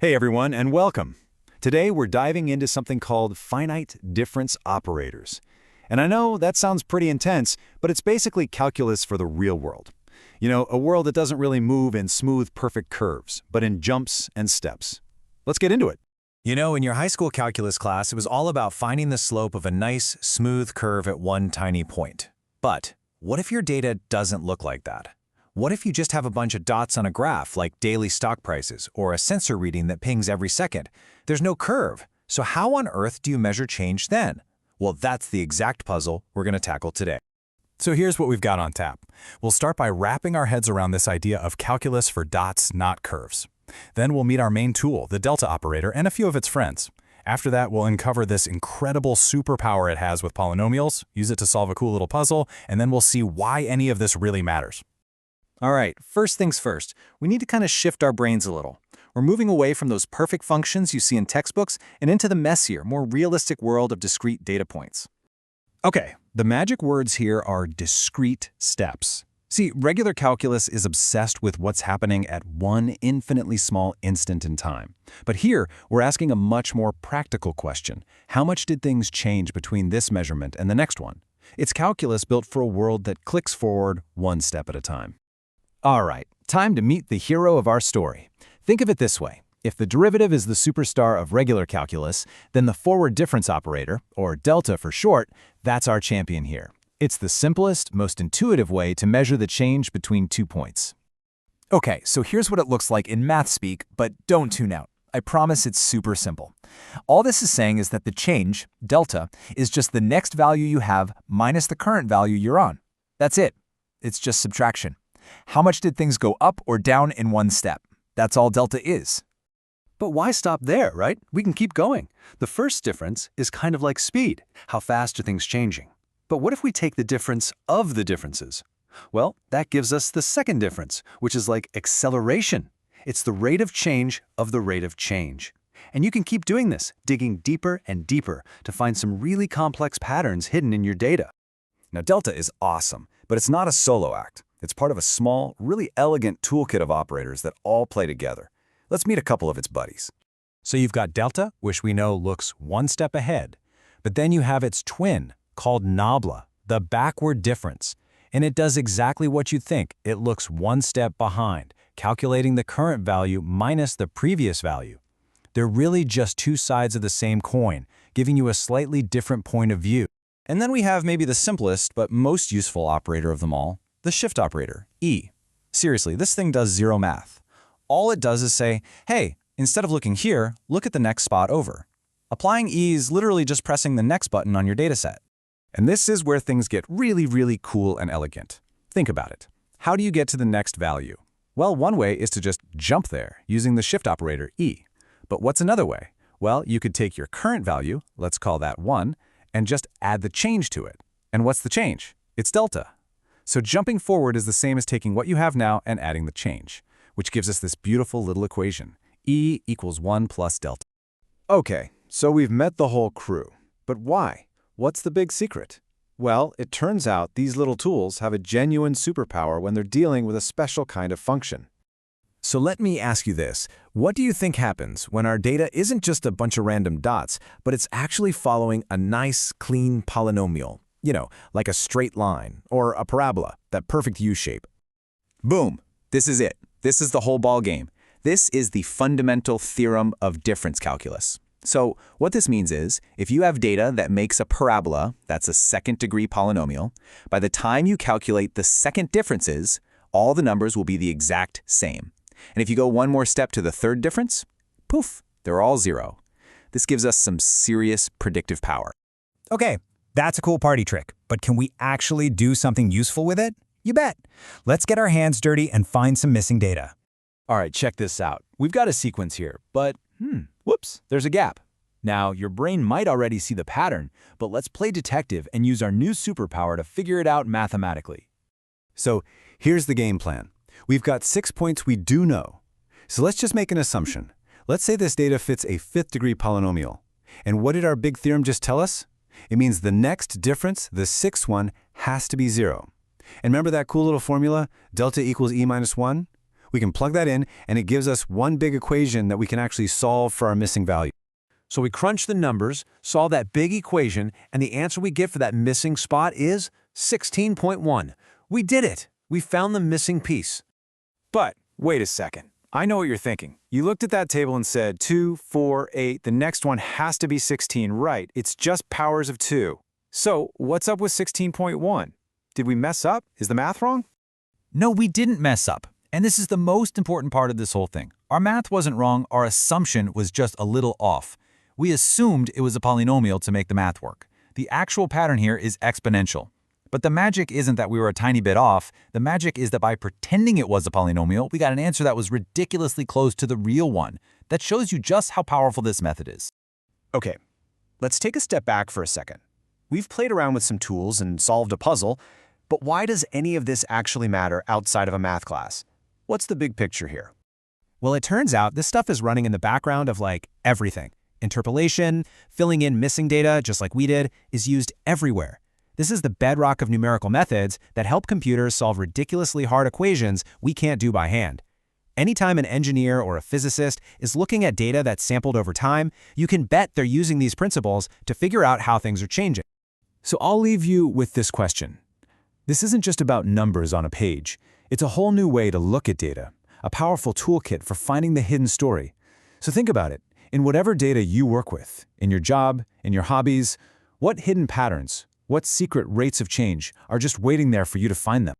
Hey everyone, and welcome. Today we're diving into something called finite difference operators. And I know that sounds pretty intense, but it's basically calculus for the real world. You know, a world that doesn't really move in smooth, perfect curves, but in jumps and steps. Let's get into it. You know, in your high school calculus class, it was all about finding the slope of a nice, smooth curve at one tiny point. But what if your data doesn't look like that? What if you just have a bunch of dots on a graph like daily stock prices or a sensor reading that pings every second? There's no curve. So how on earth do you measure change then? Well, that's the exact puzzle we're going to tackle today. So here's what we've got on tap. We'll start by wrapping our heads around this idea of calculus for dots, not curves. Then we'll meet our main tool, the delta operator, and a few of its friends. After that, we'll uncover this incredible superpower it has with polynomials, use it to solve a cool little puzzle, and then we'll see why any of this really matters. All right, first things first, we need to kind of shift our brains a little. We're moving away from those perfect functions you see in textbooks and into the messier, more realistic world of discrete data points. Okay, the magic words here are discrete steps. See, regular calculus is obsessed with what's happening at one infinitely small instant in time. But here, we're asking a much more practical question. How much did things change between this measurement and the next one? It's calculus built for a world that clicks forward one step at a time. All right, time to meet the hero of our story. Think of it this way. If the derivative is the superstar of regular calculus, then the forward difference operator, or delta for short, that's our champion here. It's the simplest, most intuitive way to measure the change between 2 points. Okay, so here's what it looks like in math speak, but don't tune out. I promise it's super simple. All this is saying is that the change, delta, is just the next value you have minus the current value you're on. That's it. It's just subtraction. How much did things go up or down in one step? That's all delta is. But why stop there, right? We can keep going. The first difference is kind of like speed. How fast are things changing? But what if we take the difference of the differences? Well, that gives us the second difference, which is like acceleration. It's the rate of change of the rate of change. And you can keep doing this, digging deeper and deeper to find some really complex patterns hidden in your data. Now, delta is awesome, but it's not a solo act. It's part of a small, really elegant toolkit of operators that all play together. Let's meet a couple of its buddies. So you've got delta, which we know looks one step ahead. But then you have its twin, called nabla, the backward difference. And it does exactly what you think. It looks one step behind, calculating the current value minus the previous value. They're really just two sides of the same coin, giving you a slightly different point of view. And then we have maybe the simplest but most useful operator of them all, the shift operator, E. Seriously, this thing does zero math. All it does is say, hey, instead of looking here, look at the next spot over. Applying E is literally just pressing the next button on your dataset. And this is where things get really, really cool and elegant. Think about it. How do you get to the next value? Well, one way is to just jump there using the shift operator, E. But what's another way? Well, you could take your current value, let's call that 1, and just add the change to it. And what's the change? It's delta. So jumping forward is the same as taking what you have now and adding the change, which gives us this beautiful little equation, E equals 1 plus delta. Okay, so we've met the whole crew. But why? What's the big secret? Well, it turns out these little tools have a genuine superpower when they're dealing with a special kind of function. So let me ask you this. What do you think happens when our data isn't just a bunch of random dots, but it's actually following a nice, clean polynomial? You know, like a straight line or a parabola, that perfect U-shape. Boom! This is it. This is the whole ball game. This is the fundamental theorem of difference calculus. So what this means is, if you have data that makes a parabola, that's a second-degree polynomial, by the time you calculate the second differences, all the numbers will be the exact same. And if you go one more step to the third difference, poof, they're all zero. This gives us some serious predictive power. Okay, that's a cool party trick, but can we actually do something useful with it? You bet. Let's get our hands dirty and find some missing data. All right, check this out. We've got a sequence here, but whoops, there's a gap. Now, your brain might already see the pattern, but let's play detective and use our new superpower to figure it out mathematically. So here's the game plan. We've got 6 points we do know. So let's just make an assumption. Let's say this data fits a fifth-degree polynomial. And what did our big theorem just tell us? It means the next difference, the sixth one, has to be 0. And remember that cool little formula, delta equals E minus 1? We can plug that in, and it gives us one big equation that we can actually solve for our missing value. So we crunch the numbers, solve that big equation, and the answer we get for that missing spot is 16.1. We did it! We found the missing piece. But wait a second. I know what you're thinking. You looked at that table and said 2, 4, 8, the next one has to be 16, right? It's just powers of 2. So what's up with 16.1? Did we mess up? Is the math wrong? No, we didn't mess up. And this is the most important part of this whole thing. Our math wasn't wrong, our assumption was just a little off. We assumed it was a polynomial to make the math work. The actual pattern here is exponential. But the magic isn't that we were a tiny bit off. The magic is that by pretending it was a polynomial, we got an answer that was ridiculously close to the real one. That shows you just how powerful this method is. Okay, let's take a step back for a second. We've played around with some tools and solved a puzzle, but why does any of this actually matter outside of a math class? What's the big picture here? Well, it turns out this stuff is running in the background of like everything. Interpolation, filling in missing data, just like we did, is used everywhere. This is the bedrock of numerical methods that help computers solve ridiculously hard equations we can't do by hand. Anytime an engineer or a physicist is looking at data that's sampled over time, you can bet they're using these principles to figure out how things are changing. So I'll leave you with this question. This isn't just about numbers on a page. It's a whole new way to look at data, a powerful toolkit for finding the hidden story. So think about it. In whatever data you work with, in your job, in your hobbies, what hidden patterns, what secret rates of change are just waiting there for you to find them?